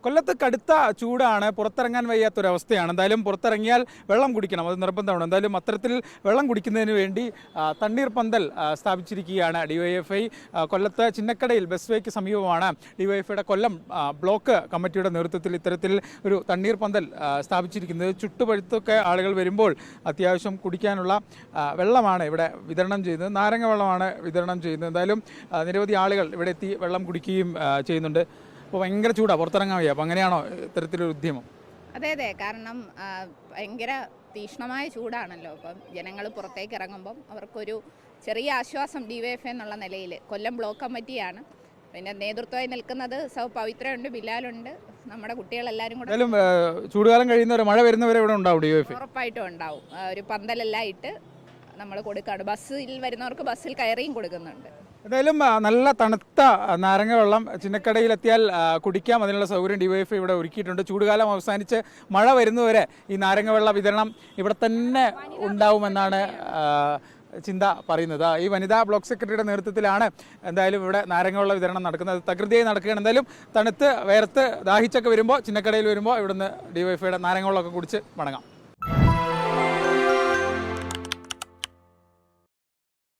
കൊല്ലത്ത് കടുത്ത ചൂടാണ്, പുറത്തിറങ്ങാൻ വയ്യാത്തൊരവസ്ഥയാണ്. എന്തായാലും പുറത്തിറങ്ങിയാൽ വെള്ളം കുടിക്കണം, അത് നിർബന്ധമാണ്. എന്തായാലും അത്തരത്തിൽ വെള്ളം കുടിക്കുന്നതിന് വേണ്ടി തണ്ണീർ പന്തൽ സ്ഥാപിച്ചിരിക്കുകയാണ് ഡിവൈഎഫ്ഐ. കൊല്ലത്ത് ചിന്നക്കടയിൽ ബസ് വേക്ക് സമീപമാണ് ഡിവൈഎഫ്ഐയുടെ കൊല്ലം ബ്ലോക്ക് കമ്മിറ്റിയുടെ നേതൃത്വത്തിൽ ഇത്തരത്തിൽ ഒരു തണ്ണീർ പന്തൽ സ്ഥാപിച്ചിരിക്കുന്നത്. ചുട്ടുപഴുത്തൊക്കെ ആളുകൾ വരുമ്പോൾ അത്യാവശ്യം കുടിക്കാനുള്ള വെള്ളമാണ് ഇവിടെ വിതരണം ചെയ്യുന്നത്. നാരങ്ങ വെള്ളമാണ് വിതരണം ചെയ്യുന്നത്. എന്തായാലും നിരവധി ആളുകൾ ഇവിടെ എത്തി വെള്ളം കുടിക്കുകയും ചെയ്യുന്നുണ്ട്. അപ്പോൾ ഭയങ്കര ചൂടാണ്, പുറത്തിറങ്ങാൻ വയ്യ. അപ്പോൾ അങ്ങനെയാണോ ഇത്തരത്തിലൊരു ഉദ്യമം? അതെ അതെ, കാരണം ഭയങ്കര തീക്ഷ്ണമായ ചൂടാണല്ലോ. അപ്പം ജനങ്ങൾ പുറത്തേക്ക് ഇറങ്ങുമ്പം അവർക്കൊരു ചെറിയ ആശ്വാസം ഡിവൈഎഫ്ഐ എന്നുള്ള നിലയിൽ കൊല്ലം ബ്ലോക്ക് കമ്മിറ്റിയാണ്. പിന്നെ നേതൃത്വമായി നിൽക്കുന്നത് പവിത്രയുണ്ട്, ബിലാലുണ്ട്, നമ്മുടെ കുട്ടികളെല്ലാവരും കൂടെ. ചൂടുകാലം കഴിയുന്നവരെ, മഴ വരുന്നവരെ ഇവിടെ ഉണ്ടാവും ഡിവൈഎഫ്ഐ? ഉറപ്പായിട്ടും ഉണ്ടാവും. ഒരു പന്തലെല്ലാം ഇട്ട് നമ്മൾ കൊടുക്കുകയാണ്. ബസ്സിൽ വരുന്നവർക്ക് ബസ്സിൽ കയറിയും കൊടുക്കുന്നുണ്ട്. എന്തായാലും നല്ല തണുത്ത നാരങ്ങ വെള്ളം ചിന്നക്കടയിലെത്തിയാൽ കുടിക്കാം. അതിനുള്ള സൗകര്യം ഡിവൈഎഫ്ഐ ഇവിടെ ഒരുക്കിയിട്ടുണ്ട്. ചൂടുകാലം അവസാനിച്ച് മഴ വരുന്നവരെ ഈ നാരങ്ങ വെള്ള വിതരണം ഇവിടെ തന്നെ ഉണ്ടാവുമെന്നാണ് ചിന്ത പറയുന്നത്. ഈ വനിതാ ബ്ലോക്ക് സെക്രട്ടറിയുടെ നേതൃത്വത്തിലാണ് എന്തായാലും ഇവിടെ നാരങ്ങ വിതരണം നടക്കുന്നത്. തകൃതിയായി നടക്കുകയാണ്. എന്തായാലും തണുത്ത് വേർത്ത് ദാഹിച്ചൊക്കെ വരുമ്പോൾ ചിന്നക്കടയിൽ വരുമ്പോൾ ഇവിടുന്ന് ഡിവൈഎഫ്ഐയുടെ നാരങ്ങ വെള്ളമൊക്കെ കുടിച്ച് മടങ്ങാം.